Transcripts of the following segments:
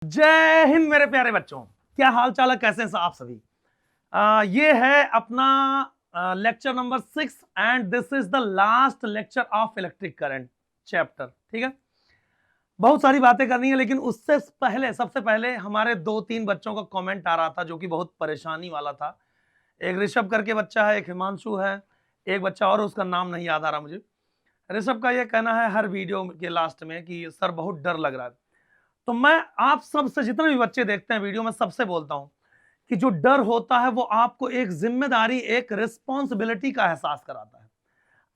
जय हिंद मेरे प्यारे बच्चों, क्या हाल चाल है, कैसे हैं आप सभी। ये है अपना lecture number 6 and this is the last lecture of electric current chapter. ठीक है, बहुत सारी बातें करनी है, लेकिन उससे पहले सबसे पहले हमारे 2-3 बच्चों का कमेंट आ रहा था जो कि बहुत परेशानी वाला था। एक ऋषभ करके बच्चा है, एक हिमांशु है, एक बच्चा और उसका नाम नहीं याद आ रहा मुझे। ऋषभ का ये कहना है हर वीडियो के लास्ट में कि सर बहुत डर लग रहा है। तो मैं आप सबसे, जितने भी बच्चे देखते हैं वीडियो में, सबसे बोलता हूं कि जो डर होता है वो आपको एक जिम्मेदारी, एक रिस्पॉन्सिबिलिटी का एहसास कराता है।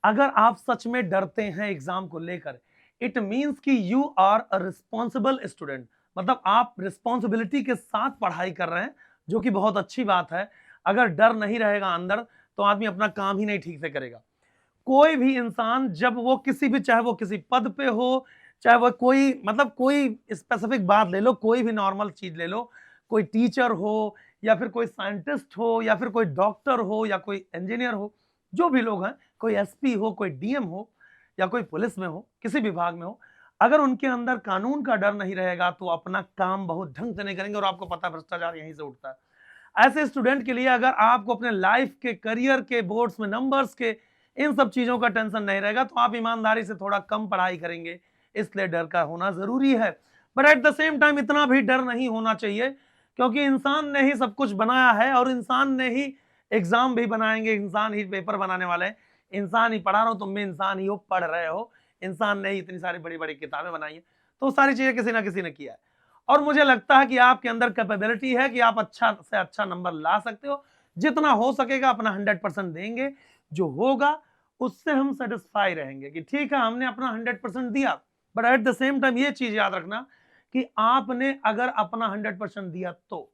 अगर आप सच में डरते हैं एग्जाम को लेकर, इट मींस कि you are a responsible student, मतलब आप रिस्पॉन्सिबिलिटी के साथ पढ़ाई कर रहे हैं, जो कि बहुत अच्छी बात है। अगर डर नहीं रहेगा अंदर तो आदमी अपना काम ही नहीं ठीक से करेगा। कोई भी इंसान जब वो किसी भी, चाहे वो किसी पद पे हो, चाहे वो कोई, मतलब कोई स्पेसिफिक बात ले लो, कोई भी नॉर्मल चीज ले लो, कोई टीचर हो या फिर कोई साइंटिस्ट हो या फिर कोई डॉक्टर हो या कोई इंजीनियर हो, जो भी लोग हैं, कोई एसपी हो, कोई डीएम हो या कोई पुलिस में हो, किसी विभाग में हो, अगर उनके अंदर कानून का डर नहीं रहेगा तो अपना काम बहुत ढंग से नहीं करेंगे। और आपको पता है भ्रष्टाचार यहीं से उठता है। ऐसे स्टूडेंट के लिए अगर आपको अपने लाइफ के, करियर के, बोर्ड्स में नंबर्स के, इन सब चीजों का टेंशन नहीं रहेगा तो आप ईमानदारी से थोड़ा कम पढ़ाई करेंगे, इसलिए डर का होना जरूरी है। But at the same time इतना भी डर नहीं होना चाहिए, क्योंकि इंसान ने ही सब कुछ बनाया है और इंसान ने ही एग्जाम भी बनाएंगे, इंसान ही पेपर बनाने वाले हैं, इंसान ही पढ़ा रहा हो, तुम भी इंसान ही हो, पढ़ रहे हो, इंसान ने ही इतनी सारी बड़ी बड़ी किताबें बनाई है, तो सारी चीजें किसी ना किसी ने किया है। और मुझे लगता है कि आपके अंदर कैपेबिलिटी है कि आप अच्छा से अच्छा नंबर ला सकते हो। जितना हो सकेगा अपना 100% देंगे, जो होगा उससे हम सेटिस्फाई रहेंगे कि ठीक है हमने अपना 100% दिया। But at the same time ये चीज याद रखना कि आपने अगर अपना 100% दिया, तो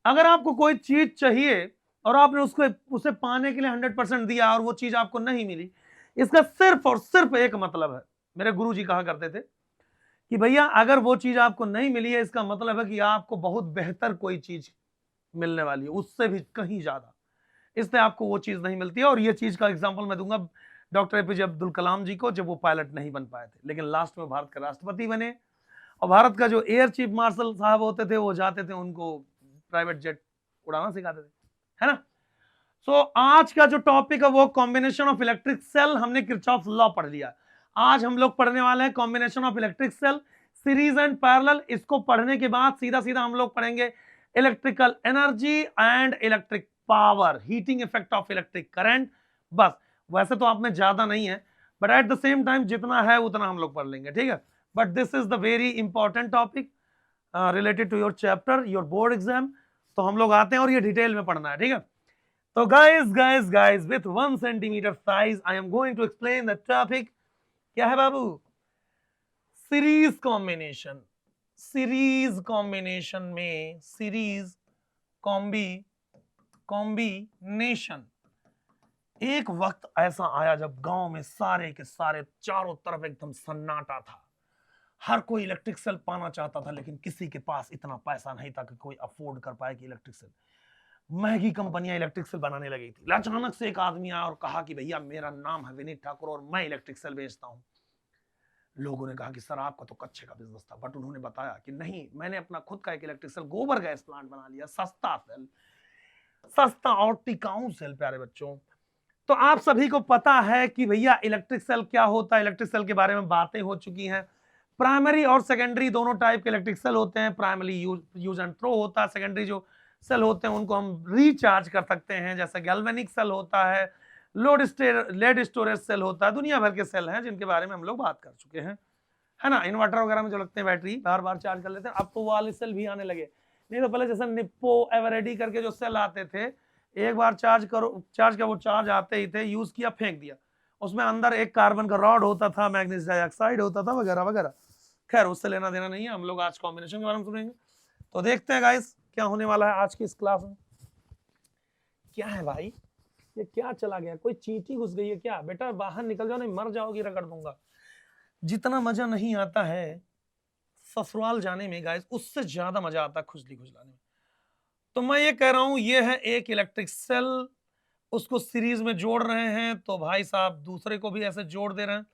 अगर आपको कोई चीज चाहिए और आपने उसको, उसे पाने के लिए 100% दिया और वो चीज आपको नहीं मिली, इसका सिर्फ और सिर्फ एक मतलब है, मेरे गुरुजी कहा करते थे कि भैया अगर वो चीज आपको नहीं मिली है, इसका मतलब है कि आपको बहुत बेहतर कोई चीज मिलने वाली है, उससे भी कहीं ज्यादा, इसलिए आपको वो चीज नहीं मिलती है। और ये चीज का एग्जांपल मैं दूंगा डॉक्टर एपीजे अब्दुल कलाम जी को, जब वो पायलट नहीं बन पाए थे लेकिन लास्ट में भारत के राष्ट्रपति बने, और भारत का जो एयर चीफ मार्शल साहब होते थे वो जाते थे उनको प्राइवेट जेट उड़ाना सिखाते थे, है ना। सो आज का जो टॉपिक है वो कॉम्बिनेशन ऑफ इलेक्ट्रिक सेल, हमने किरचॉफ लॉ पढ़ लिया। आज हम लोग पढ़ने वाले हैं combination of electric cell, series and parallel. इसको पढ़ने के बाद सीधा सीधा हम लोग पढ़ेंगे electrical energy and electric power, heating effect of electric current. बस, वैसे तो आप में ज्यादा नहीं है, but at the same time जितना है उतना हम लोग पढ़ लेंगे, ठीक है। But this is the very important topic related to your chapter, your board exam. तो हम लोग आते हैं और ये डिटेल में पढ़ना है, ठीक है। So guys, with 1 centimeter size, I am going to explain the topic. क्या है बाबू? Series combination. सीरीज कॉम्बिनेशन में सीरीज कॉम्बिनेशन, एक वक्त ऐसा आया जब गांव में सारे के सारे, चारों तरफ एकदम सन्नाटा था। हर कोई इलेक्ट्रिक सेल पाना चाहता था, लेकिन किसी के पास इतना पैसा नहीं था कि कोई अफोर्ड कर पाए कि इलेक्ट्रिक सेल। महंगी कंपनियां इलेक्ट्रिक सेल बनाने लगी थी। अचानक से एक आदमी आया और कहा कि भैया मेरा नाम है विनीत ठाकुर और मैं इलेक्ट्रिक सेल बेचता हूं। लोगों ने कहा कि सर आपका तो कच्चे का बिजनेस था, बट उन्होंने बताया कि नहीं, मैंने अपना खुद का एक इलेक्ट्रिक सेल, गोबर गैस प्लांट बना लिया, सस्ता सेल, सस्ता और टिकाऊ सेल। प्यारे बच्चों, तो आप सभी को पता है कि भैया इलेक्ट्रिक सेल क्या होता है। इलेक्ट्रिक सेल के बारे में बातें हो चुकी हैं। प्राइमरी और सेकेंडरी दोनों टाइप के इलेक्ट्रिक सेल होते हैं। प्राइमरी यूज एंड थ्रो होता है, सेकेंडरी जो सेल होते हैं उनको हम रिचार्ज कर सकते हैं, जैसे गैल्वेनिक सेल होता है, लेड स्टोरेज सेल होता है, दुनिया भर के सेल हैं जिनके बारे में हम लोग बात कर चुके हैं, है ना। इन्वर्टर वगैरह में जो लगते हैं बैटरी, बार बार चार्ज कर लेते हैं। अब तो वो वाले सेल भी आने लगे, नहीं तो पहले जैसे निप्पो एवरेडी करके जो सेल आते थे, एक बार चार्ज करो, चार्ज का वो चार्ज आते ही थे, यूज किया फेंक दिया, उसमें अंदर एक कार्बन का रॉड होता था, मैग्नीशियम डाइऑक्साइड होता था, वगैरह वगैरह। खैर उससे लेना देना नहीं है, हम लोग आज कॉम्बिनेशन के बारे में सुनेंगे। तो देखते हैं गाइस क्या होने वाला है आज की इस क्लास में। क्या है भाई, ये क्या चला गया? कोई चींटी घुस गई है क्या? बेटा बाहर निकल जाओ, नहीं मर जाओगी, रगड़ दूंगा। जितना मजा नहीं आता है ससुराल जाने में गाइस, उससे ज्यादा मजा आता है खुजली खुजलाने में। तो मैं ये कह रहा हूं, ये है एक इलेक्ट्रिक सेल, उसको सीरीज में जोड़ रहे हैं, तो भाई साहब दूसरे को भी ऐसे जोड़ दे रहे हैं।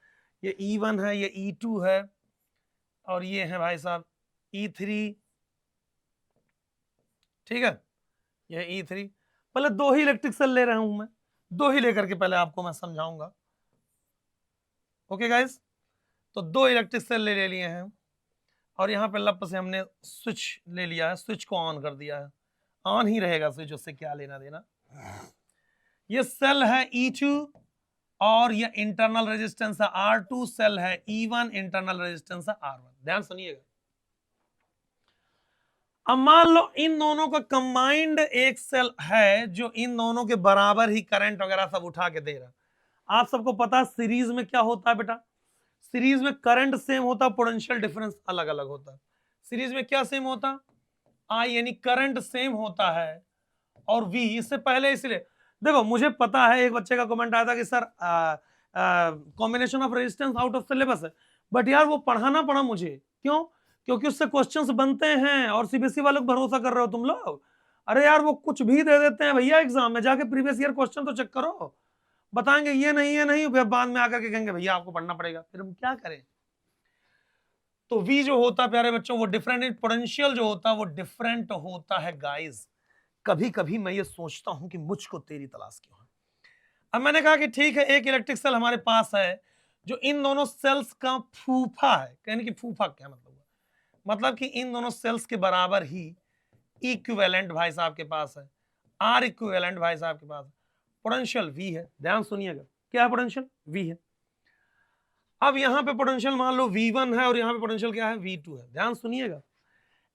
ये E1 है, ये E2 है, और ये है भाई साहब E3, ठीक है, ये E3। पहले 2 ही इलेक्ट्रिक सेल ले रहा हूं मैं, 2 ही लेकर के पहले आपको मैं समझाऊंगा। ओके गाइस, तो 2 इलेक्ट्रिक सेल ले लिए हैं और यहाँ पे लप से हमने स्विच ले लिया है, स्विच को ऑन कर दिया है। ऑन ही रहेगा स्विच, उससे क्या लेना देना। ये सेल है E2 और ये इंटरनल रेजिस्टेंस है R2, सेल है E1, इंटरनल रेजिस्टेंस है R1। ध्यान सुनिएगा। अब मान लो इन दोनों का कंबाइंड एक सेल है जो इन दोनों के बराबर ही करंट वगैरह सब उठा के दे रहा। आप सबको पता सीरीज में क्या होता है बेटा, सीरीज में करंट सेम होता, पोटेंशियल डिफरेंस अलग अलग होता है। सीरीज में क्या सेम होता, आई यानी करंट सेम होता है, और वी इससे पहले, इसलिए देखो मुझे पता है एक बच्चे का कमेंट आया था कि sir combination of resistance out of syllabus है, बट यार वो पढ़ाना पड़ा मुझे। क्यों? क्योंकि उससे क्वेश्चंस बनते हैं और सीबीएसई वालों को भरोसा कर रहे हो तुम लोग। अरे यार वो कुछ भी दे देते हैं भैया एग्जाम में, जाके प्रीवियस ईयर क्वेश्चन तो चेक करो। बताएंगे ये नहीं, बाद में आकर के कहेंगे भैया आपको पढ़ना पड़ेगा, फिर हम क्या करें। तो V जो होता है प्यारे बच्चों, वो डिफरेंट, पोटेंशियल जो होता है वो डिफरेंट होता है गाइस। कभी कभी मैं ये सोचता हूं कि मुझको तेरी तलाश क्यों है। अब मैंने कहा कि ठीक है, एक इलेक्ट्रिक सेल हमारे पास है जो इन दोनों सेल्स का फूफा है। कहने की फूफा क्या मतलब हुआ, मतलब कि इन दोनों सेल्स के बराबर ही इक्विवेलेंट भाई साहब के पास है, आर इक्विवेलेंट भाई साहब के पास है, पोटेंशियल V है। ध्यान सुनिएगा, क्या है पोटेंशियल? V है। अब यहां पे पोटेंशियल मान लो V1 है और यहां पे पोटेंशियल क्या है? V2 है। ध्यान सुनिएगा,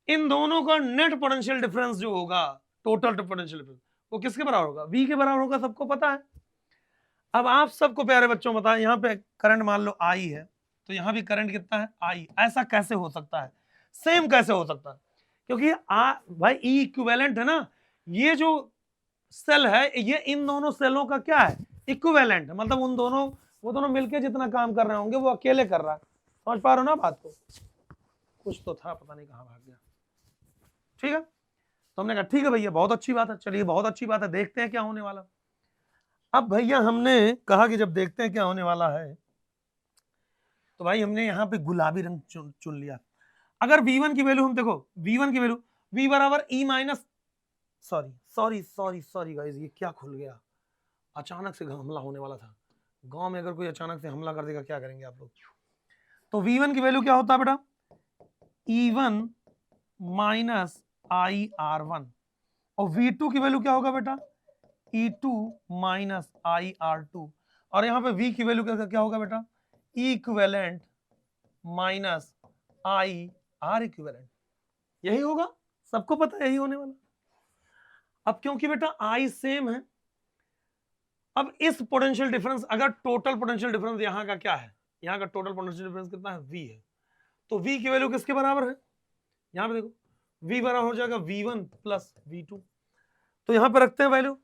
इन दोनों का नेट पोटेंशियल डिफरेंस जो होगा, टोटल पोटेंशियल डिफरेंस, वो किसके बराबर होगा? V के बराबर होगा, सबको पता है। अब आप सबको प्यारे बच्चों बताएं, यहाँ पे करंट मान लो I है, तो यहाँ भी करंट कितना है? I। ऐसा कैसे हो सकता है, सेम कैसे हो सकता है? क्योंकि भाई E इक्विवेलेंट है ना, ये जो सेल है ये इन दोनों सेलों का क्या है? इक्विवेलेंट। मतलब उन दोनों, वो दोनों मिलके जितना काम कर रहे होंगे वो अकेले कर रहा है। समझ पा रहे हो ना बात को? कुछ तो था, पता नहीं कहाँ भाग गया। ठीक है, तो हमने कहा ठीक है भैया, बहुत अच्छी बात है, चलिए बहुत अच्छी बात है, देखते हैं क्या होने वाला। अब भैया हमने कहा कि जब देखते हैं क्या होने वाला है, तो भाई हमने यहाँ पे गुलाबी रंग चुन लिया। अगर V1 की वैल्यू हम देखो, V1 की वैल्यू V बराबर E माइनस, सॉरी गाइस, ये क्या खुल गया? अचानक से हमला होने वाला था। गांव में अगर कोई अचानक से हमला कर देगा क्या करेंगे आप लोग? तो V1 की वैल्यू क्या होता है बेटा? E1 minus IR1। और V2 की वैल्यू क्या होगा बेटा? E2 minus IR2। और यहाँ पे V की वैल्यू क्या होगा बेटा? E equivalent minus IR equivalent. यही होगा, सबको पता है यही होने वाला। अब क्योंकि बेटा I सेम है, अब इस पोटेंशियल डिफरेंस, अगर टोटल पोटेंशियल डिफरेंस यहाँ का क्या है, यहाँ का टोटल पोटेंशियल डिफरेंस कितना है? V है। तो V की वैल्यू किसके बराबर है? यहाँ पे देखो, V बराबर हो जाएगा V1 प्लस V2। तो यहाँ पे रखते हैं value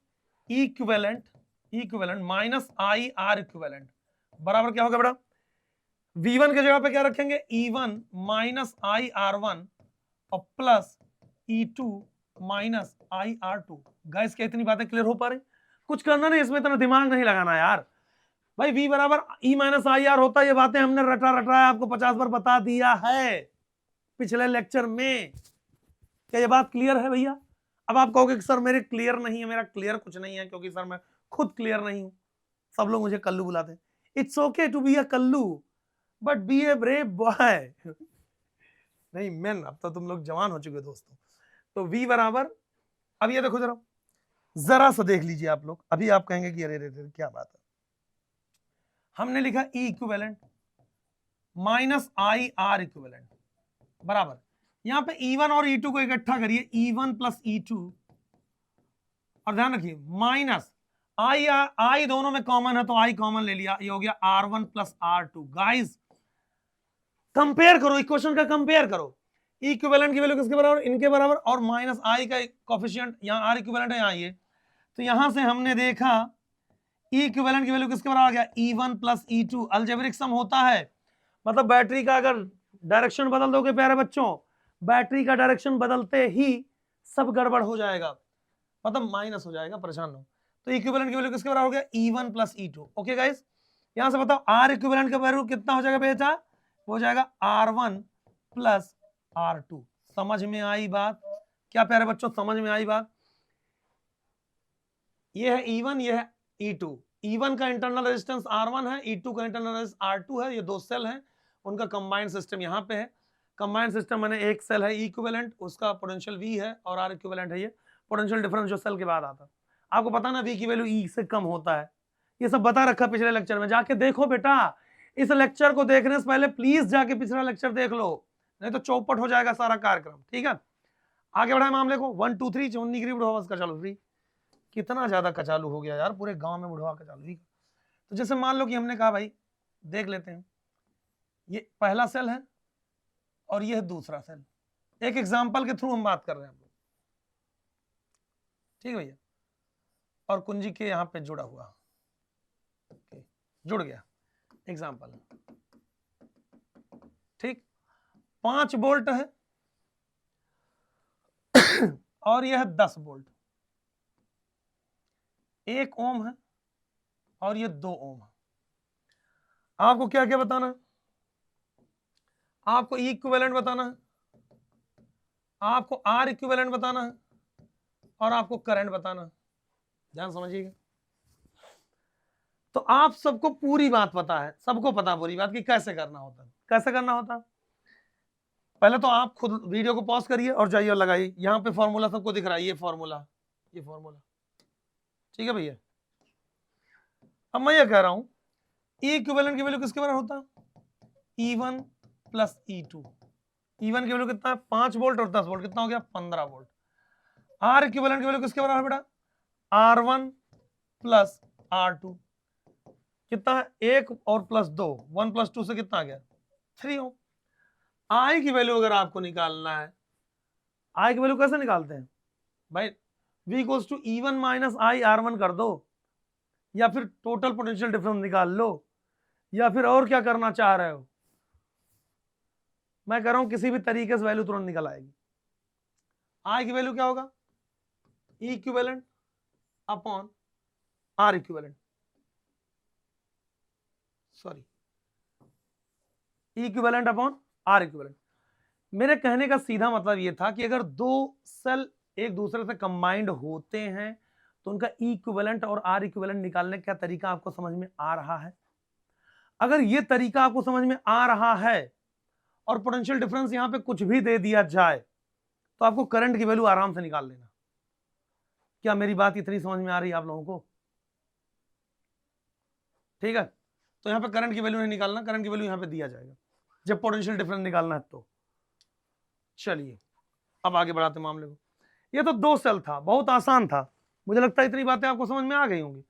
equivalent minus IR equivalent बराबर क्या होगा बेटा? V1 के जगह पे क्या रखेंगे? E1 माइनस IR1 और plus E2 minus IR2। Guys क्या इतनी बातें क्लियर हो पा रही? कुछ करना नहीं, इसमें इतना दिमाग नहीं लगाना यार। भाई V बराबर E माइनस IR होता है, ये बातें हमने रटा है, आपको 50 बार बता दिया है पिछले लेक्चर में। क्या ये बात क्लियर है भैया? अब आप कहोगे कि सर मेरे क्लियर नहीं है, मेरा क्लियर कुछ नहीं है, क्योंकि सर मैं खुद क्लियर नहीं हूं। सब लोग मुझे कल्लू बुलाते हैं। It's okay to be a Kallu, but be a brave boy. नहीं मैन, अब तो तुम लोग जवान हो चुके दोस्तों। तो V बराबर, अब ये देखो जरा सा देख लीजिए आप लोग। अभी आप कहेंगे कि अरे क्या बात है, हमने लिखा E equivalent minus IR equivalent बराबर, यहां पे E1 और E2 को इकट्ठा करिए, E1 प्लस E2, और ध्यान रखिए माइनस I दोनों में कॉमन है तो I कॉमन ले लिया, ये हो गया R1 plus R2। Guys compare करो, इक्वेशन का कंपेयर करो। इक्विवेलेंट की वैल्यू किसके बराबर? इनके बराबर, और माइनस I का कोफिशिएंट, यहाँ R इक्विवेलेंट है, यहाँ ये, तो यहां से हमने देखा E इक्विवेलेंट की वैल्यू किसके बराबर आ गया? E1 plus E2। अलजेब्रिक सम होता है, मतलब बैटरी का अगर डायरेक्शन बदल दोगे प्यारे बच्चों, बैटरी का डायरेक्शन बदलते ही सब गड़बड़ हो जाएगा, मतलब माइनस हो जाएगा, परेशान हो। तो इक्विवेलेंट की वैल्यू किसके बराबर हो गया? E1 plus E2। Okay guys, यहां से बताओ R इक्विवेलेंट का वैल्यू कितना हो जाएगा बेटा? हो जाएगा R1 प्लस R2। समझ में आई बात? क्या प्यारे बच्चों समझ में आई बात? ये है E1, ये है E2। E1 का इंटरनल रेजिस्टेंस R1 है, E2 का इंटरनल रेजिस्टेंस R2 है। ये दो सेल हैं, उनका कंबाइंड सिस्टम यहाँ पे है। कंबाइंड सिस्टम माने एक सेल है E इक्विवेलेंट, उसका पोटेंशियल V है और R इक्विवेलेंट है। ये पोटेंशियल डिफरेंस जो सेल के बाद आता है। आपको पता ना V की वैल्यू E से कम होता है, ये सब बता रखा पिछले लेक्चर में। जाके देखो बेटा, इस लेक्चर को देखने से पहले प्लीज जाके पिछला लेक्चर देख लो, नहीं तो चौपट हो जाएगा सारा कार्यक्रम। ठीक है, आगे बढ़ाए मामले को। 1 2 3 चौन्नी गिरी बुढ़वा का चालू फ्री। कितना ज्यादा कचालू हो गया यार, पूरे गांव में बुढ़वा कचालू ही। तो जैसे मान लो कि हमने कहा भाई देख लेते हैं, ये पहला सेल है और ये है दूसरा सेल। एक एग्जांपल के थ्रू हम बात कर रहे हैं हम लोग, ठीक है भैया। और कुंजी के यहाँ पे जुड़ा हुआ, जुड़ गया एग्जांपल, ठीक। 5 वोल्ट है और यह है 10 वोल्ट। 1 ओम है और ये 2 ओम है। आपको क्या क्या बताना है? आपको ई इक्विवेलेंट बताना है, आपको आर इक्विवेलेंट बताना है और आपको करंट बताना है। ध्यान समझिएगा। तो आप सबको पूरी बात पता है, सबको पता पूरी बात कि कैसे करना होता है। कैसे करना होता है, पहले तो आप खुद वीडियो को पॉज करिए और जाइए और लगाइए। यहां पे फॉर्मूला सबको दिख रहा है, ये फॉर्मूला, ये फॉर्मूला, ठीक है भैया। अब मैं ये कह रहा हूं ई इक्विवेलेंट की वैल्यू किसके बराबर होता है? E1 plus E2। E1 की वैल्यू कितना है? 5 वोल्ट और 10 वोल्ट, कितना हो गया? 15 वोल्ट। आर इक्विवेलेंट की वैल्यू किसके बराबर है बेटा? R1 प्लस R2, कितना है? 1 और प्लस 2, 1 प्लस 2 से कितना आ गया? 3 ओम। आई की वैल्यू अगर आपको निकालना है, आई की वैल्यू कैसे निकालते हैं भाई? V equals to E1 minus I R1 कर दो, या फिर टोटल पोटेंशियल डिफरेंस निकाल लो, या फिर और क्या करना चाह रहे हो? मैं कह रहा हूं किसी भी तरीके से वैल्यू तुरंत निकल आएगी। आई की वैल्यू क्या होगा? E equivalent upon R equivalent, sorry, E equivalent upon R equivalent. मेरे कहने का सीधा मतलब यह था कि अगर दो सेल एक दूसरे से कंबाइंड होते हैं तो उनका ई इक्विवेलेंट और आर इक्विवेलेंट निकालने का तरीका आपको समझ में आ रहा है? अगर यह तरीका आपको समझ में आ रहा है और पोटेंशियल डिफरेंस यहां पे कुछ भी दे दिया जाए तो आपको करंट की वैल्यू आराम से निकाल लेना। क्या मेरी बात इतनी समझ में आ रही है आप लोगों को? ठीक है, तो यहां पे करंट की वैल्यू नहीं निकालना, करंट की वैल्यू यहां पे दिया जाएगा जब पोटेंशियल डिफरेंस निकालना है तो। चलिए अब आगे बढ़ाते मामले को। ये तो 2 सेल था, बहुत आसान था। मुझे लगता है इतनी बातें आपको समझ में आ गई होंगी।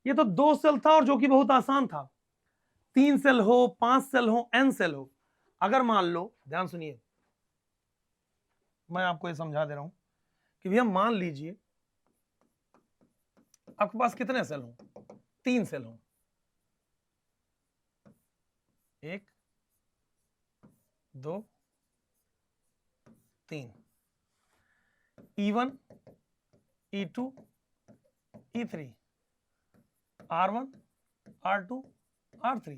ये तो 2 सेल था और जो कि बहुत आसान था। 3 सेल हो, 5 सेल हो, n सेल हो, अगर मान लो, ध्यान सुनिए, मैं आपको ये समझा दे रहा हूं कि भैया मान लीजिए आपके पास कितने सेल हो? 3 सेल हो, 1 2 3, E1 E2 E3, R1 R2 R3।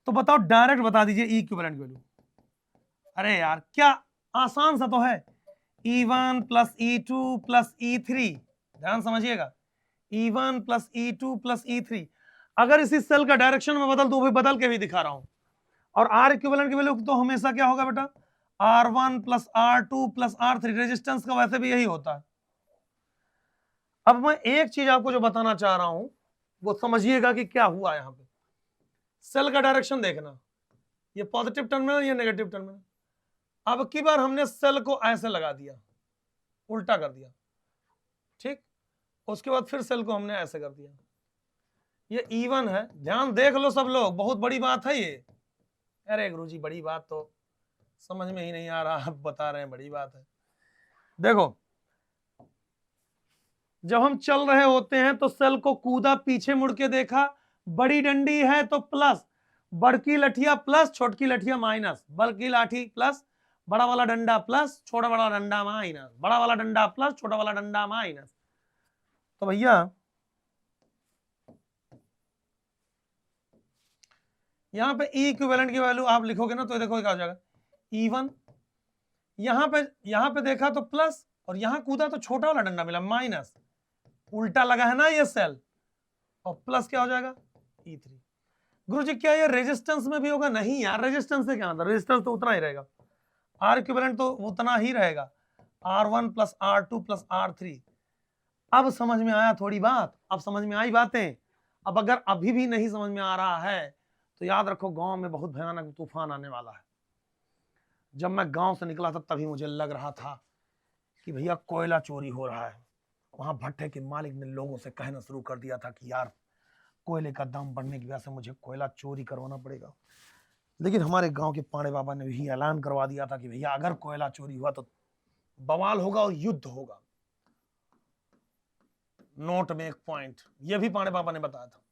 तो बताओ, डायरेक्ट बता दीजिए ई इक्विवेलेंट की वैल्यू। अरे यार क्या आसान सा तो है, E1 plus E2 plus E3। ध्यान समझिएगा, E1 plus E2 plus E3। अगर इसी सेल का डायरेक्शन में बदल दूं, बदल के भी दिखा रहा हूं। और आर इक्विवेलेंट की वैल्यू तो हमेशा क्या होगा बेटा? R1 plus R2 plus R3। Resistance का वैसे भी यही होता है। अब मैं एक चीज आपको जो बताना चाह रहा हूं वो समझिएगा कि क्या हुआ यहां पे। सेल का डायरेक्शन देखना, ये पॉजिटिव टर्मिनल, ये नेगेटिव टर्मिनल। अब की बार हमने सेल को ऐसे लगा दिया, उल्टा कर दिया, ठीक। उसके बाद फिर सेल को हमने ऐसे कर दिया। ये E1 है, ध्यान देख लो सब लोग, बहुत बड़ी बात है ये। अरे गुरुजी बड़ी बात तो समझ में ही नहीं आ रहा, आप बता रहे हैं बड़ी बात है। देखो, जब हम चल रहे होते हैं तो सेल को कूदा, पीछे मुड़ के देखा, बड़ी डंडी है तो प्लस, बड़की लठिया प्लस, छोटकी लठिया माइनस, बड़की लाठी प्लस, बड़ा वाला डंडा प्लस, छोटा वाला डंडा माइनस, बड़ा वाला डंडा प्लस, छोटा वाला डंडा माइनस। तो भैया यहां पे ई इक्विवेलेंट की वैल्यू आप लिखोगे ना तो देखो क्या हो जाएगा? E1 यहां पे देखा तो प्लस और यहां कूदा तो छोटा वाला डंडा मिला माइनस, उल्टा लगा है ना ये सेल, और प्लस क्या हो जाएगा E3। गुरुजी क्या ये रेजिस्टेंस में भी होगा? नहीं यार, रेजिस्टेंस से क्या होता है, रेजिस्टेंस तो उतना ही रहेगा, आर इक्विवेलेंट तो उतना ही रहेगा, R1 plus R2 plus R3। अब समझ में आया थोड़ी बात, अब समझ में आई बातें। अब अगर अभी भी नहीं समझ में आ रहा है तो याद रखो गांव में बहुत भयानक तूफान आने वाला है। जब मैं गांव से निकला था तभी मुझे लग रहा था कि भैया कोयला चोरी हो रहा है। वहां भट्टे के मालिक ने लोगों से कहना शुरू कर दिया था कि यार कोयले का दाम बढ़ने की वजह से मुझे कोयला चोरी करवाना पड़ेगा। लेकिन हमारे गांव के पाड़े बाबा ने भी ऐलान करवा दिया था कि भैया अगर कोयला चोरी हुआ तो बवाल होगा और युद्ध होगा। नोट में एक पॉइंट, यह भी पाड़े बाबा ने बताया था,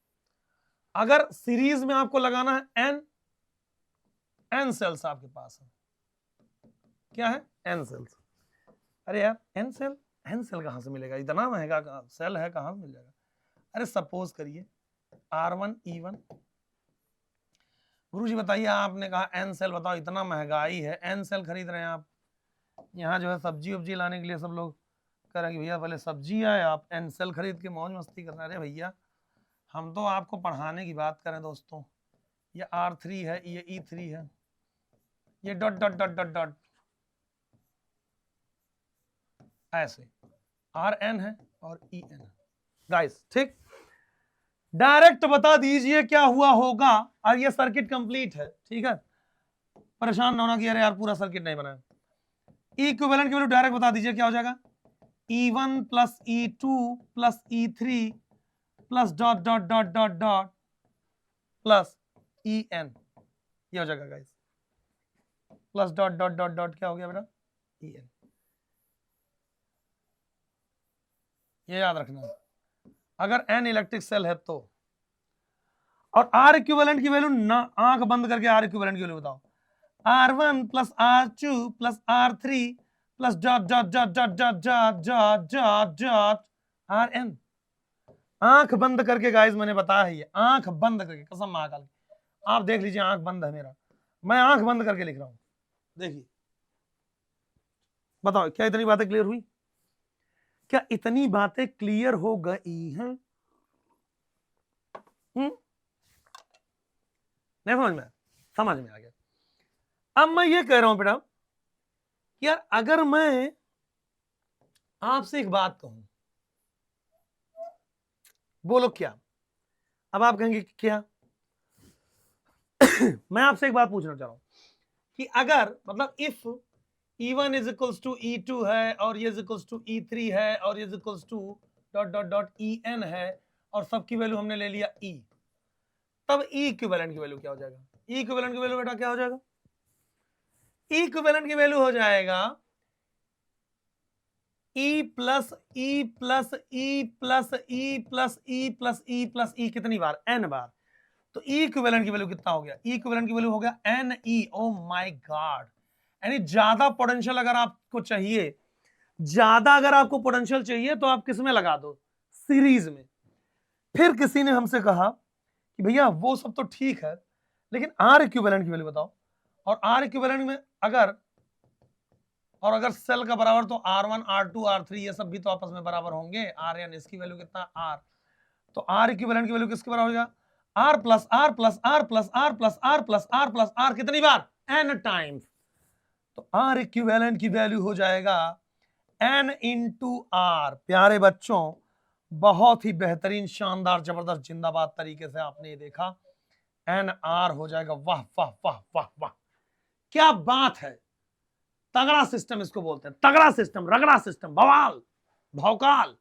अगर सीरीज में आपको लगाना है एन सेल्स आपके पास है, क्या है एन सेल्स। अरे यार एन सेल कहां से मिलेगा, इतना महंगा सेल है कहां से मिल जाएगा। अरे सपोज करिए R1 E1, गुरुजी बताइए आपने कहा एन सेल, बताओ इतना महंगाई है, एन सेल खरीद रहे हैं आप, यहाँ जो है सब्जी वब्जी लाने के लिए सब लोग कह रहे हैं कि भैया पहले सब्जी आए आप एन सेल खरीद के मौज मस्ती कर रहे हैं। अरे भैया हम तो आपको पढ़ाने की बात करें दोस्तों, ये R3 है, ये E3 है, ये dot dot dot dot dot ऐसे RN है और EN है गाइस, ठीक। डायरेक्ट बता दीजिए क्या हुआ होगा, और ये सर्किट कंप्लीट है, ठीक है, परेशान ना होना कि अरे यार पूरा सर्किट नहीं बनाया। इक्विवेलेंट की वैल्यू डायरेक्ट बता दीजिए क्या हो जाएगा, E1 plus E2 plus E3 plus dot dot dot dot dot plus EN, ये हो जाएगा guys, plus dot dot dot dot क्या हो गया बेटा EN, ये याद रखना अगर N इलेक्ट्रिक सेल है तो। और R इक्विवेलेंट की वैल्यू ना, आंख बंद करके R इक्विवेलेंट की वैल्यू बताओ, R1 plus R2 plus R3 plus dot dot dot dot dot dot dot dot dot RN। आंख बंद करके गाइस मैंने बताया है, ये आंख बंद करके, कसम महाकाल की, आप देख लीजिए आंख बंद है मेरा, मैं आंख बंद करके लिख रहा हूं, देखिए बताओ क्या इतनी बातें क्लियर हुई, क्या इतनी बातें क्लियर हो गई हैं? नहीं समझ में? समझ में आ गया। अब मैं ये कह रहा हूं बेटा यार अगर मैं आपसे एक बात कहूं, बोलो क्या? अब आप कहेंगे क्या? मैं आपसे एक बात पूछना चाह रहा हूं कि अगर मतलब if E1 is equals to E2 है और ये इज इक्वल्स टू E3 है और ये is equals to dot dot dot EN है और सबकी वैल्यू हमने ले लिया E, तब E इक्विवेलेंट की वैल्यू क्या हो जाएगा? E इक्विवेलेंट की वैल्यू बेटा क्या हो जाएगा? E इक्विवेलेंट की वैल्यू हो जाएगा E plus E plus E plus E plus E plus E plus E कितनी बार? N बार। तो E इक्विवेलेंट की वैल्यू कितना हो गया? E इक्विवेलेंट की वैल्यू हो गया NE। ओ माय गॉड, यानी ज्यादा पोटेंशियल अगर आपको चाहिए, ज्यादा अगर आपको पोटेंशियल चाहिए तो आप किस में लगा दो? सीरीज में। फिर किसी ने हमसे कहा कि भैया वो सब तो ठीक है लेकिन R इक्विवेलेंट की वैल्यू बताओ, और R इक्विवेलेंट में अगर सेल का बराबर तो R1 R2 R3 ये सब भी तो आपस में बराबर होंगे, RN इसकी वैल्यू कितना R, तो R इक्विवेलेंट की वैल्यू किसके बराबर होगा? R plus R plus R plus R plus R plus R plus R कितनी बार? N times. तो R इक्विवेलेंट की वैल्यू हो जाएगा N इंटू R। प्यारे बच्चों बहुत ही बेहतरीन शानदार जबरदस्त जिंदाबाद तरीके से आपने ये देखा, NR हो जाएगा। वाह वाह वाह वाह वाह, क्या बात है, तगड़ा सिस्टम इसको बोलते हैं, तगड़ा सिस्टम, रगड़ा सिस्टम, बवाल, भौकाल।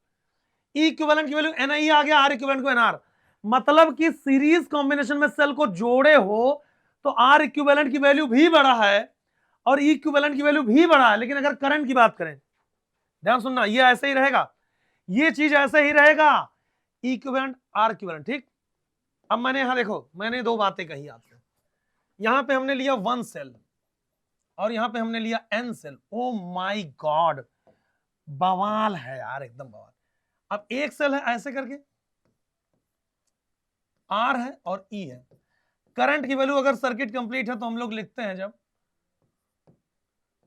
E इक्विवेलेंट की वैल्यू NI आ गया, R इक्विवेलेंट को NR, मतलब कि सीरीज कॉम्बिनेशन में सेल को जोड़े हो तो R इक्विवेलेंट की वैल्यू भी बड़ा है और E इक्विवेलेंट की वैल्यू भी बड़ा है। लेकिन अगर करंट की बात करें, ध्यान सुनना, ये ऐसे ही रहेगा, ये चीज ऐसे ही रहेगा, E इक्विवेलेंट R इक्विवेलेंट, ठीक। अब मैंने यहां देखो, मैंने दो बातें कही आपसे, यहां पे हमने लिया 1 सेल और यहां पे हमने लिया N cell. Oh my god, बवाल है यार, एकदम बवाल। अब एक सेल है ऐसे करके, R है और E है। करंट की वैल्यू अगर सर्किट कंप्लीट है तो हम लोग लिखते हैं जब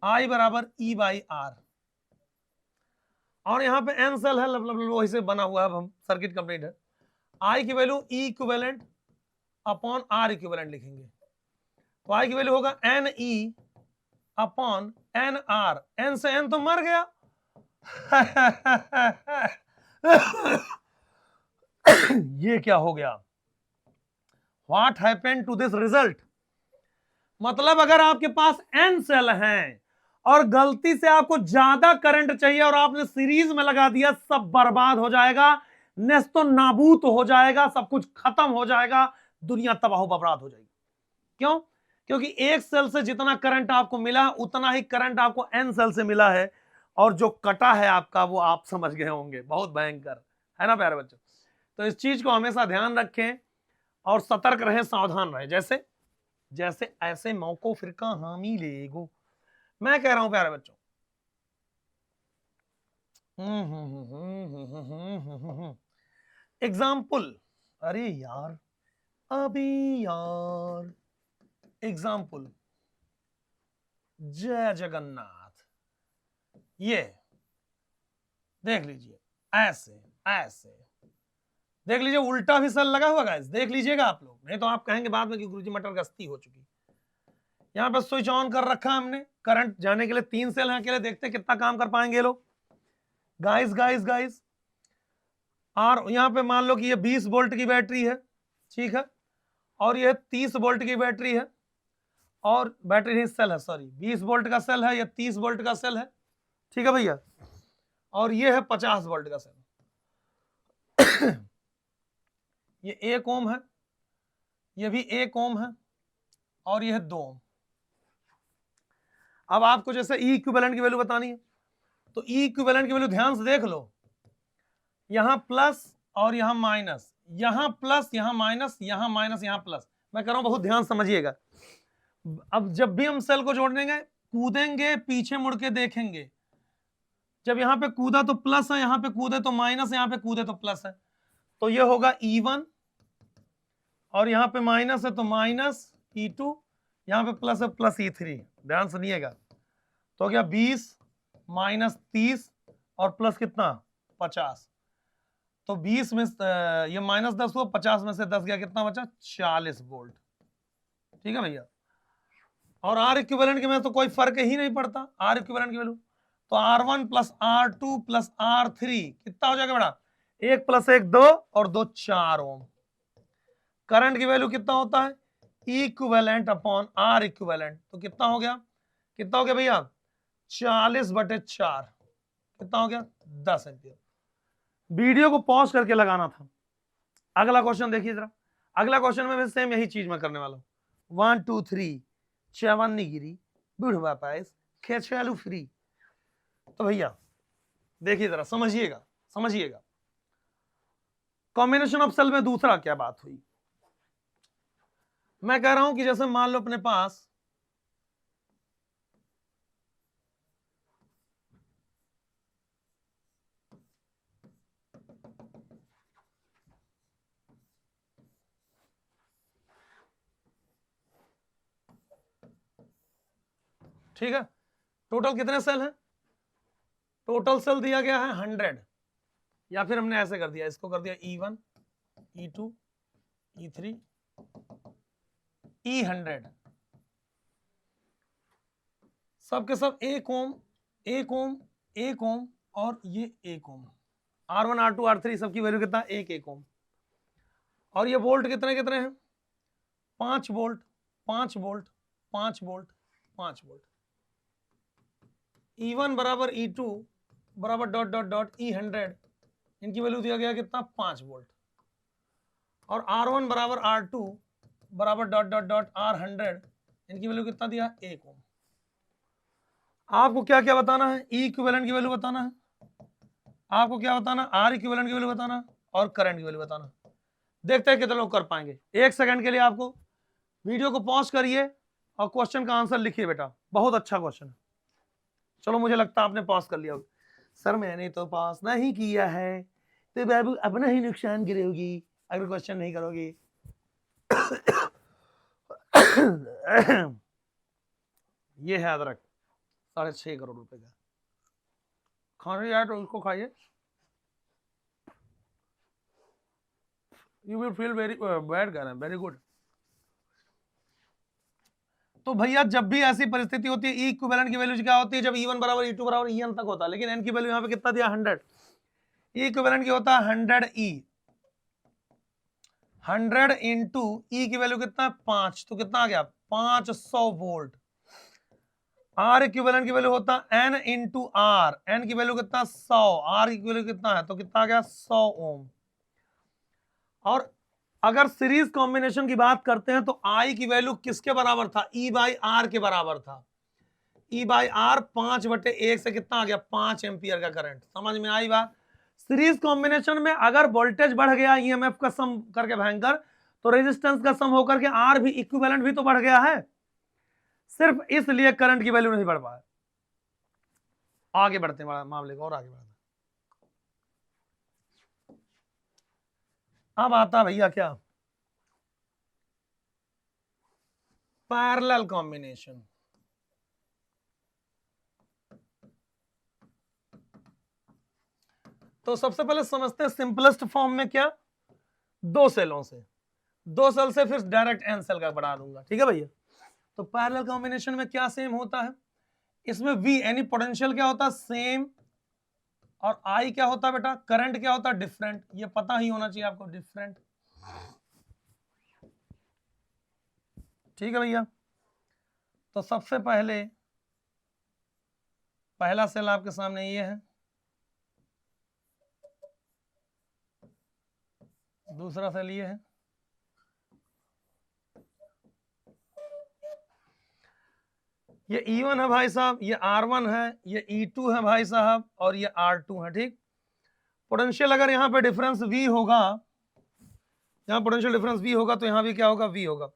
I बराबर E बाई R, और यहाँ पे n सेल है, वही से बना हुआ है, हम सर्किट कंप्लीट है। I की value E equivalent upon R equivalent लिखेंगे, तो I की वैल्यू होगा NE अपॉन NR, N से N तो मर गया ये क्या हो गया? What happened to this result? मतलब अगर आपके पास n सेल हैं और गलती से आपको ज्यादा करंट चाहिए और आपने सीरीज में लगा दिया, सब बर्बाद हो जाएगा, नेस्तो नाबूद हो जाएगा, सब कुछ खत्म हो जाएगा, दुनिया तबाह बर्बाद हो जाएगी। क्यों? क्योंकि एक सेल से जितना करंट आपको मिला उतना ही करंट आपको n सेल से मिला है, और जो कटा है आपका वो आप समझ गए होंगे, बहुत भयंकर है ना प्यारे बच्चों। तो इस चीज को हमेशा ध्यान रखें और सतर्क रहें, सावधान रहें। जैसे जैसे ऐसे मौकों फिर का हामी लेगो, मैं कह रहा हूं प्यारे बच्चों, एग्जाम्पल, अरे यार अभी यार एग्जाम्पल, जय जगन्नाथ, ये देख लीजिए, ऐसे ऐसे देख लीजिए, उल्टा भी सेल लगा हुआ गाइस, देख लीजिएगा आप लोग, नहीं तो आप कहेंगे बाद में कि गुरुजी मटर गश्ती हो चुकी। यहाँ पर स्विच ऑन कर रखा हमने, करंट जाने के लिए 3 सेल हैं अकेले, देखते हैं कितना काम कर पाएंगे लोग। गाइस गाइस गाइस, और यहाँ पे मान लो कि ये 20 वोल्ट की बैटरी है, ठीक है, और ये 30 वोल्ट की बैटरी है, और बैटरी नहीं सेल है, सॉरी 20 वोल्ट का सेल है, ये 30 वोल्ट का सेल है, ठीक है भैया, और ये है 50 वोल्ट का सेल ये 1 ओम है, ये भी 1 ओम है, और ये है 2 ओम। अब आपको जैसे ई इक्विवेलेंट की वैल्यू बतानी है, तो ई इक्विवेलेंट की वैल्यू ध्यान से देख लो, यहां प्लस और यहां माइनस, यहां प्लस यहां माइनस, यहां माइनस यहां प्लस, मैं कह रहा हूं बहुत ध्यान समझिएगा। अब जब भी हम सेल को जोड़ने कूदेंगे, पीछे मुड़ के देखेंगे, जब यहां पे कूदा तो प्लस है, यहां पे कूदे तो माइनस, यहां पे कूदे तो प्लस है, तो ये होगा E1, और यहां पे माइनस है तो माइनस E2, यहां पे प्लस है प्लस E3, ध्यान सुनिएगा। तो क्या 20 माइनस 30 और प्लस कितना 50, तो 20 में ये माइनस 10 हुआ, 50 में से 10 गया, कितना बचा 40 वोल्ट, ठीक है भैया। और आर इक्विवेलेंट के में तो कोई फर्क ही नहीं पड़ता, आर इक्विवेलेंट की वैल्यू, तो R1 plus R2 plus R3 कितना हो जाएगा बेटा, 1 प्लस 1 2 और 2 4 ओम। करंट की वैल्यू कितना होता है, इक्विवेलेंट अपॉन आर इक्विवेलेंट, तो कितना हो गया, कितना हो गया भैया 40/4, कितना हो गया 10 एम्पियर। वीडियो को पॉज करके लगाना था। अगला क्वेश्चन देखिए जरा, अगला क्वेश्चन में सेम यही चीज मैं करने वाला हूं। 1 2 3 चवन्नी गिरी बुढ़वा पाइस खेचालू फ्री। तो भैया देखिए जरा, समझिएगा समझिएगा, कॉम्बिनेशन ऑफ सेल में दूसरा क्या बात हुई। मैं कह रहा हूं कि जैसे मान लो अपने पास ठीक है, टोटल कितने सेल हैं, टोटल सेल दिया गया है 100, या फिर हमने ऐसे कर दिया, इसको कर दिया E1 E2 E3 E100, सबके सब 1 ओम 1 ओम 1 ओम और ये 1 ओम, R1 R2 R3 सबकी वैल्यू कितना 1 ओम, और ये वोल्ट कितने कितने हैं 5 volt 5 volt 5 volt 5 volt. E1 बराबर E2 बराबर डॉट डॉट डॉट E100, इनकी वैल्यू दिया गया कितना 5 वोल्ट, और R1 बराबर R2 बराबर डॉट डॉट डॉट R100, इनकी वैल्यू कितना दिया 1 ओम। आपको क्या क्या बताना है, ई इक्विवेलेंट की वैल्यू बताना है, आपको क्या बताना, आर इक्विवेलेंट की वैल्यू बताना और करंट की वैल्यू बताना। देखते हैं कितने लोग कर पाएंगे। 1 सेकंड के लिए आपको वीडियो को पॉज करिए और क्वेश्चन का आंसर लिखिए बेटा, बहुत अच्छा क्वेश्चन है। चलो मुझे लगता है आपने पास कर लिया होगा। सर मैंने तो पास नहीं किया है, तो बाबू अपना ही नुकसान करोगी अगर क्वेश्चन नहीं करोगी। ये है अदरक 6.5 करोड़ रुपए का, खाने जाए तो इसको खाइए, you will feel very bad, कह रहे हैं, वेरी गुड। तो भैया जब भी ऐसी परिस्थिति होती है, ई इक्विवेलेंट की वैल्यू क्या होती है, जब E1 बराबर E2 बराबर En तक होता है, लेकिन n की वैल्यू यहाँ पे कितना दिया 100, ई इक्विवेलेंट की होता है 100E, 100 इंटू ई की वैल्यू कितना है 5, तो कितना आ गया 500 वोल्ट। आर इक्विवेलेंट की वैल्यू होता है n इंटू आर, एन की वैल्यू कितना 100, आर की वैल्यू कितना है, तो कितना आ गया 100 ओम। और अगर सीरीज कॉम्बिनेशन की बात करते हैं तो आई की वैल्यू किसके बराबर था, ई बाई आर के बराबर था। ई बाई आर 5/1 से कितना आ गया 5 एम्पियर का करंट। समझ में आई बात। सीरीज कॉम्बिनेशन में अगर वोल्टेज बढ़ गया ईएमएफ का सम करके भयंकर, तो रेजिस्टेंस का सम होकर के आर भी इक्विवेलेंट भी तो बढ़ गया है, सिर्फ इसलिए करंट की वैल्यू नहीं बढ़ पाया। आगे बढ़ते हैं मामले को, और आगे बढ़ते हैं। अब आता भैया क्या, पैरेलल कॉम्बिनेशन। तो सबसे पहले समझते हैं सिंपलेस्ट फॉर्म में क्या, दो सेलों से, दो सेल से फिर डायरेक्ट एन सेल का बढ़ा दूंगा, ठीक है भैया। तो पैरेलल कॉम्बिनेशन में क्या सेम होता है, इसमें V यानी पोटेंशियल क्या होता है सेम, और I क्या होता है बेटा, करंट क्या होता है डिफरेंट, ये पता ही होना चाहिए आपको, डिफरेंट, ठीक है भैया। तो सबसे पहले पहला सेल आपके सामने ये है, दूसरा सेल ये है, ये E1 है भाई साहब, ये R1 है, ये E2 है भाई साहब, और ये R2 है, ठीक। पोटेंशियल अगर यहाँ पे डिफरेंस V होगा, यहाँ पोटेंशियल डिफरेंस V होगा तो यहाँ भी क्या होगा V होगा।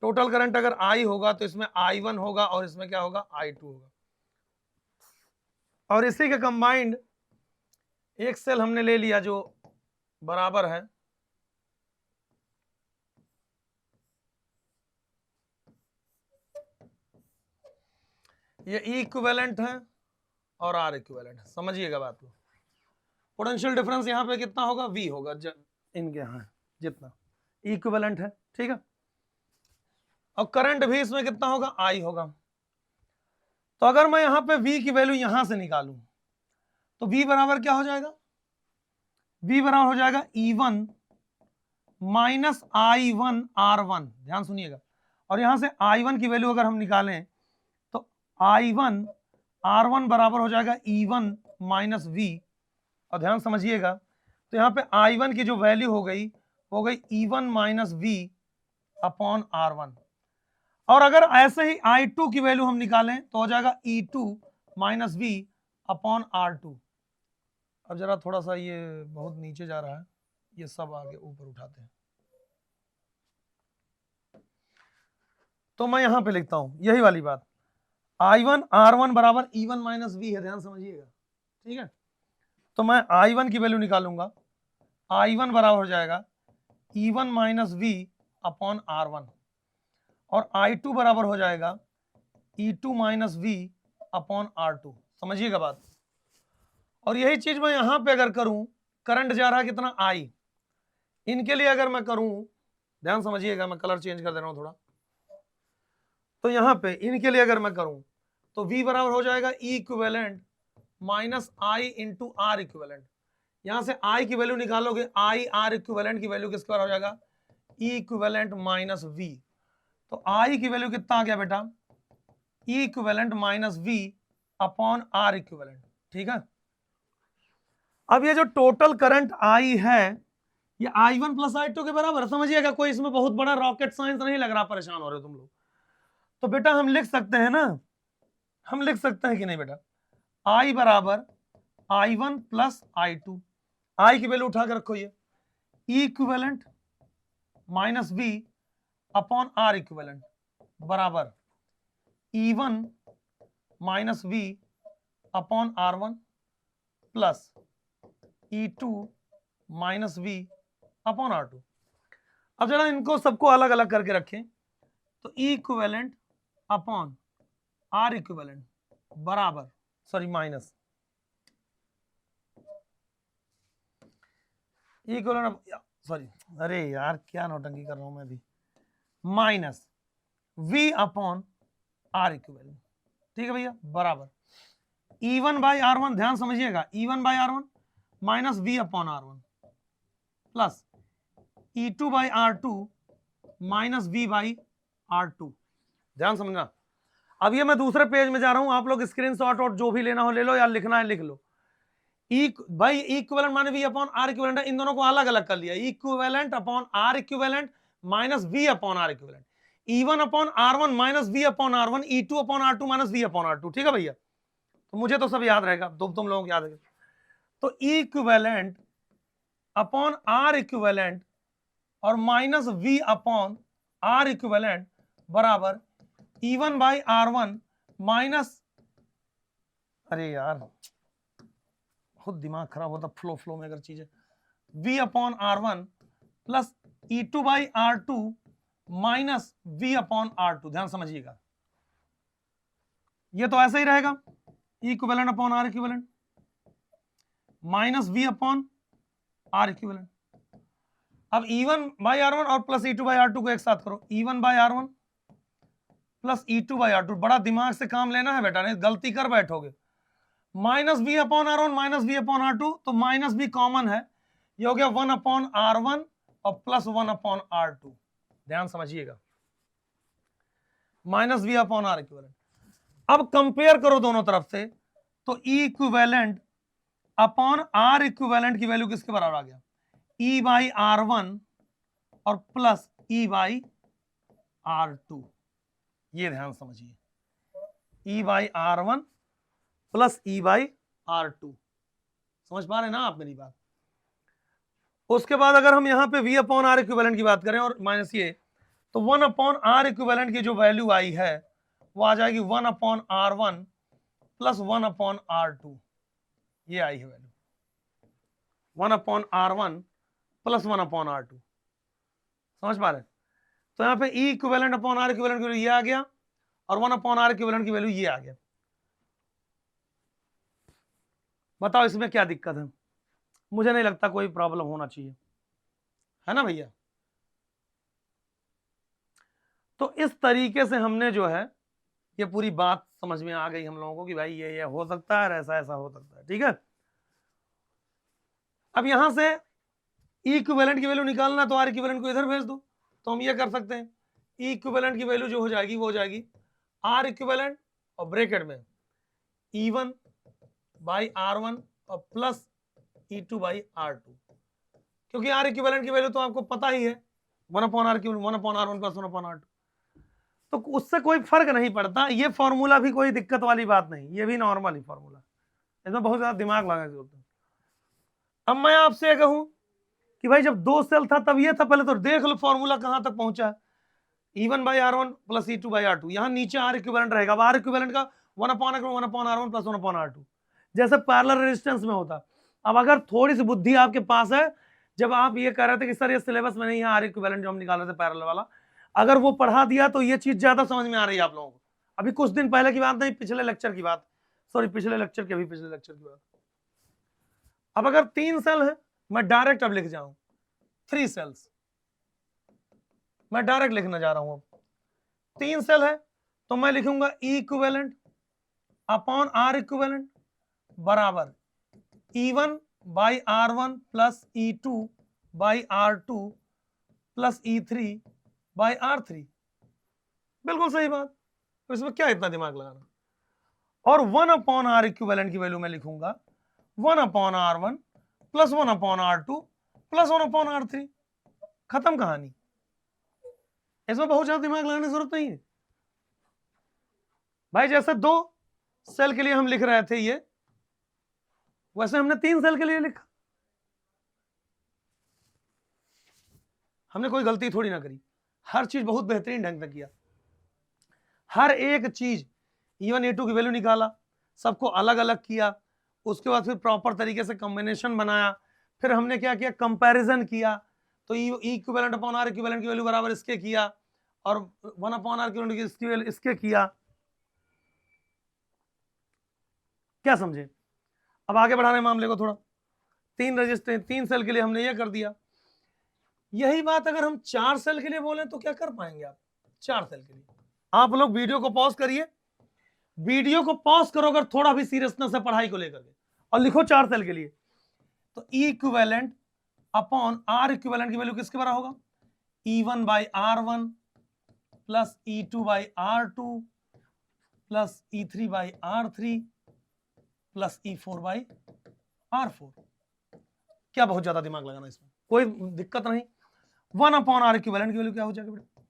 टोटल करंट अगर I होगा तो इसमें I1 होगा और इसमें क्या होगा I2 होगा। और इसी के कंबाइंड एक सेल हमने ले लिया जो बराबर है, ये E इक्विवेलेंट है और R इक्विवेलेंट है, समझिएगा बात को। पोटेंशियल डिफरेंस यहाँ पे कितना होगा V होगा, इनके यहाँ जितना E इक्विवेलेंट है, ठीक है। और करंट भी इसमें कितना होगा I होगा। तो अगर मैं यहाँ पे V की वैल्यू यहां से निकालूं तो V बराबर क्या हो जाएगा, V बराबर हो जाएगा E1 माइनस I1 R1, ध्यान सुनिएगा। और यहां से I1 की वैल्यू अगर हम निकालें तो I1 R1 बराबर हो जाएगा E1 माइनस V, और ध्यान समझिएगा। तो यहाँ पे I1 की जो वैल्यू हो गई E1 minus V upon R1। और अगर ऐसे ही I2 की वैल्यू हम निकालें तो हो जाएगा E2 minus V upon R2। अब जरा थोड़ा सा ये बहुत नीचे जा रहा है, ये सब आगे ऊपर उठाते हैं। तो मैं यहां पे लिखता हूं यही वाली बात, I1 R1 बराबर E1 माइनस V है, ध्यान समझिएगा, ठीक है। तो मैं I1 की वैल्यू निकालूंगा, I1 बराबर हो जाएगा E1 minus V upon R1, और I2 बराबर हो जाएगा E2 minus V upon R2, समझिएगा बात। और यही चीज मैं यहां पे अगर करूं, करंट जा रहा है कितना I, इनके लिए अगर मैं करूं, ध्यान समझिएगा, मैं कलर चेंज कर दे रहा हूं थोड़ा। तो यहां पे इनके लिए अगर मैं करूं तो V बराबर हो जाएगा E equivalent minus I into R equivalent. यहां से I की वैल्यू निकालोगे, I R इक्विवेलेंट की वैल्यू किसके बराबर हो जाएगा E इक्विवेलेंट माइनस V। तो I की वैल्यू कितना आ गया बेटा, E equivalent minus V upon R equivalent, ठीक है। अब ये जो टोटल करंट I है ये I1 प्लस I2 के बराबर है, समझिएगा। कोई इसमें बहुत बड़ा रॉकेट साइंस नहीं लग रहा, परेशान हो रहे हो तुम लोग। तो बेटा हम लिख सकते हैं ना, हम लिख सकते हैं कि नहीं बेटा, I बराबर I1 प्लस I2, I की वैल्यू उठा के रखो, ये E equivalent minus V upon R equivalent बराबर E1 minus V upon R1 plus E2 minus V upon R2। अब जरा इनको सबको अलग अलग करके रखें, तो E equivalent upon R equivalent बराबर, सॉरी माइनस इक्विवेलेंट, सॉरी अरे यार क्या नौटंकी कर रहा हूं मैं भी, minus V upon R equivalent, ठीक है भैया, बराबर E1 बाई R1, ध्यान समझिएगा, E1 by R1 minus V upon R1 plus E2 by R2 minus V by R2, ध्यान समझना। अब ये मैं दूसरे पेज में जा रहा हूं, आप लोग स्क्रीनशॉट और जो भी लेना हो ले लो, या लिखना है लिख लो। भाई इक्विवेलेंट माने V अपॉन आर इक्विवेलेंट, इन दोनों को अलग अलग कर लिया, equivalent upon R equivalent minus V upon R equivalent, E1 upon R1 minus V upon R1, E2 upon R2 minus V upon R2, ठीक है भैया, तो मुझे तो सब याद रहेगा, तुम लोगों को याद है, तो इक्विवेलेंट अपॉन आर इक्विवेलेंट और minus V upon R equivalent बराबर E1 बाई R1 माइनस, अरे यार खुद दिमाग खराब होता फ्लो में अगर चीजें, V upon R1 plus E2 by R2 minus V upon R2, ध्यान समझिएगा, ये तो ऐसा ही रहेगा, equivalent upon R equivalent minus V upon R equivalent. अब E1 बाई R1 और प्लस E2 बाई R2 को एक साथ करो, E1 by R1 plus E2 by R2, बड़ा दिमाग से काम लेना है बेटा, नहीं गलती कर बैठोगे, minus V upon R1 minus V upon R2, तो माइनस V कॉमन है, ये हो गया 1 अपॉन R1 और प्लस 1 अपॉन R2, ध्यान समझिएगा, minus V upon R equivalent. अब कंपेयर करो दोनों तरफ से, तो इक्विवेलेंट अपॉन आर इक्विवेलेंट की वैल्यू किसके बराबर आ गया, E बाई R1 और प्लस E बाई R2, ये ध्यान समझिए, E by R1 plus E by R2, समझ पा रहे हैं ना आप मेरी बात। उसके बाद अगर हम यहां पे V अपॉन आर इक्विवेलेंट की बात करें और माइनस ये, तो 1 अपॉन आर इक्विवेलेंट की जो वैल्यू आई है वो आ जाएगी 1 upon R1 plus 1 upon R2, ये आई है value 1 upon R1 plus 1 upon R2, समझ पा रहे हैं। तो यहाँ पे E equivalent upon R equivalent की वैल्यू ये आ गया और 1 अपॉन आर इक्विवेलेंट की वैल्यू ये आ गया। बताओ इसमें क्या दिक्कत है, मुझे नहीं लगता कोई प्रॉब्लम होना चाहिए, है ना भैया। तो इस तरीके से हमने जो है ये पूरी बात समझ में आ गई हम लोगों को कि भाई ये हो सकता है, ऐसा ऐसा हो सकता है, ठीक है। अब यहां से इक्विवेलेंट की वैल्यू निकालना, तो आर इक्विवेलेंट को इधर भेज दो, तो हम ये कर सकते हैं, इक्विवेलेंट की वैल्यू जो हो जाएगी वो हो जाएगी आर इक्विवेलेंट और ब्रैकेट में E1 बाई R1 और प्लस E2 बाई R2, क्योंकि आर इक्विवेलेंट की वैल्यू तो आपको पता ही है 1 upon R equivalent 1 upon R1 plus 1 upon R2, तो उससे कोई फर्क नहीं पड़ता, ये फॉर्मूला भी कोई दिक्कत वाली बात नहीं, ये भी नॉर्मल ही फॉर्मूला, इसमें बहुत ज्यादा दिमाग लगाने की जरूरत है। अब मैं आपसे कहूं कि भाई जब 2 सेल था तब ये था, पहले तो देख लो फॉर्मूला कहां तक पहुंचा है, E1 by R1 plus E2 by R2, यहां नीचे आर इक्विवेलेंट रहेगा, अब आर इक्विवेलेंट का 1 upon R1 plus 1 upon R2, जैसे पैरेलल रेजिस्टेंस में होता। अब अगर थोड़ी सी बुद्धि आपके पास है, जब आप ये कह रहे थे कि सर ये सिलेबस में नहीं है आर इक्विवेलेंट जो हम निकाल रहे थे पैरेलल वाला, अगर वो पढ़ा दिया तो ये चीज ज्यादा समझ में आ रही है आप लोगों को। अभी कुछ दिन पहले की बात नहीं, पिछले लेक्चर की बात, सॉरी पिछले लेक्चर की, अभी पिछले लेक्चर की बात। अब अगर 3 सेल है, मैं डायरेक्ट अब लिख जाऊं 3 सेल्स, मैं डायरेक्ट लिखने जा रहा हूं। अब 3 सेल है तो मैं लिखूंगा E equivalent upon R equivalent बराबर E1 by R1 plus E2 by R2 plus E3 by R3, बिल्कुल सही बात, तो इसमें क्या इतना दिमाग लगाना। और 1 अपॉन आर इक्विवेलेंट की वैल्यू मैं लिखूंगा 1 upon R1 plus 1 upon R2 plus 1 upon R3, खत्म कहानी, इसमें बहुत ज्यादा दिमाग लगाने की जरूरत नहीं है भाई। जैसे 2 सेल के लिए हम लिख रहे थे ये, वैसे हमने 3 सेल के लिए लिखा, हमने कोई गलती थोड़ी ना करी, हर चीज बहुत बेहतरीन ढंग से किया, हर एक चीज E1 E2 की वैल्यू निकाला, सबको अलग अलग किया, उसके बाद फिर प्रॉपर तरीके से कॉम्बिनेशन बनाया, फिर हमने क्या किया कंपैरिजन किया, तो E equivalent upon R equivalent की वैल्यू बराबर इसके किया और 1 अपॉन आर इक्विवेलेंट इसकी वैल्यू इसके किया, क्या समझे। अब आगे बढ़ा रहे मामले को थोड़ा, तीन सेल के लिए हमने ये कर दिया। यही बात अगर हम 4 सेल के लिए बोले तो क्या कर पाएंगे आप? 4 सेल के लिए आप लोग वीडियो को पॉज करिए, वीडियो को पॉज करो अगर थोड़ा भी सीरियसनेस है पढ़ाई को लेकर के, और लिखो 4 सेल के लिए। तो E equivalent upon R equivalent की वैल्यू किसके बराबर होगा? E1 by R1 plus E2 by R2 plus E3 by R3 plus E4 by R4। क्या बहुत ज्यादा दिमाग लगाना इसमें, कोई दिक्कत नहीं। 1 अपॉन R इक्विवेलेंट की वैल्यू क्या हो जाएगी बेटा?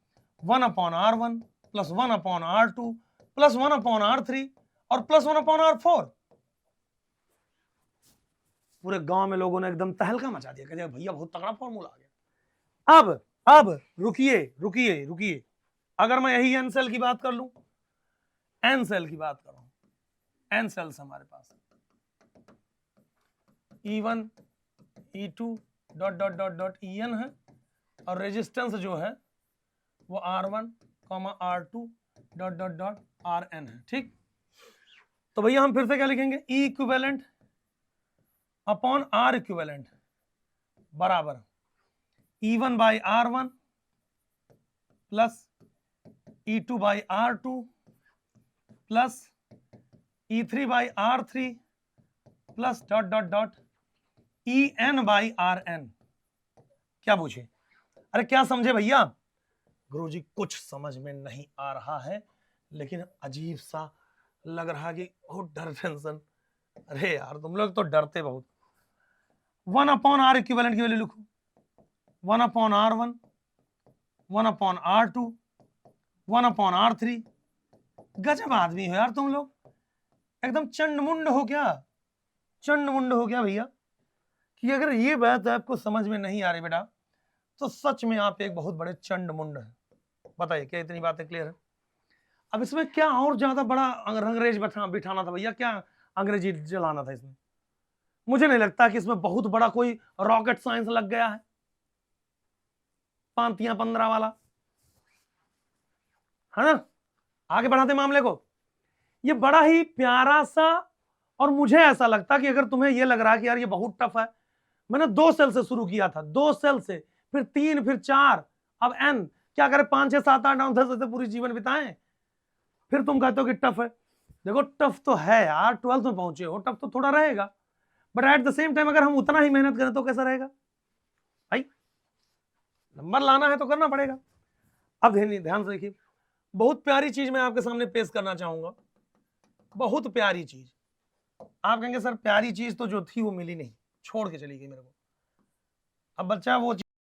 1 upon R1 plus 1 upon R2 plus 1 upon R3 और प्लस 1 अपॉन R4। पूरे गांव में लोगों ने एकदम तहलका मचा दिया, कहते भैया बहुत तगड़ा फॉर्मूला आ गया। अब रुकिए, अगर मैं यही एन सेल की बात कर लूं, एन सेल की बात कर रहा हूं, एन सेल्स हमारे पास E1 E2 dot dot dot dot En है, और रेजिस्टेंस जो है वो R1 R2 dot dot dot Rn है। ठीक, तो भैया हम फिर से क्या लिखेंगे? E equivalent upon R equivalent बराबर E1 by R1 plus E2 by R2 plus E3 by R3 plus dot dot dot En by Rn। क्या पूछे? अरे क्या समझे भैया? गुरुजी कुछ समझ में नहीं आ रहा है, लेकिन अजीब सा लग रहा कि बहुत डर, टेंशन। अरे यार तुम लोग तो डरते बहुत। 1 अपॉन R इक्विवेलेंट की वैल्यू लिखो, 1 upon R1, 1 upon R2, 1 upon R3। गजब आदमी हो यार तुम लोग, एकदम चंडमुंड हो क्या? चंडमुंड हो क्या भैया? कि अगर ये बात आपको समझ में नहीं आ रही बेटा, तो सच में आप एक बहुत बड़े चंडमुंड हैं। बताइए क्या इतनी बातें क्लियर है? अब इसमें क्या और ज्यादा बड़ा अंग्रेज बिठाना था भैया? क्या अंग्रेजी जलाना था इसमें? मुझे नहीं लगता कि इसमें बहुत बड़ा कोई रॉकेट साइंस लग गया है, 5-15 वाला, है ना? आगे बढ़ाते मामले को। ये बड़ा ही प्यारा सा, और मुझे ऐसा लगता कि अगर तुम्हें ये लग रहा है कि यार ये बहुत टफ है, मैंने 2 सेल से शुरू किया था, 2 सेल से, फिर 3, फिर 4, अब n, क्या करें 5, 6, 7, 8, 9, 10 ऐसे पूरी जीवन बिताएं, फिर तुम कहते हो कि टफ है। देखो टफ तो है यार, 12th में पहुंचे हो, टफ तो थोड़ा रहेगा, but at the same time अगर हम उतना ही मेहनत करें तो कैसा रहेगा भाई? नंबर लाना है तो करना पड़ेगा। अब ध्यान से देखिए, बहुत प्यारी चीज मैं आपके सामने पेश करना चाहूंगा, बहुत प्यारी चीज। आप कहेंगे सर प्यारी चीज तो जो थी वो मिली नहीं, छोड़ के चली गई मेरे को। अब बच्चा वो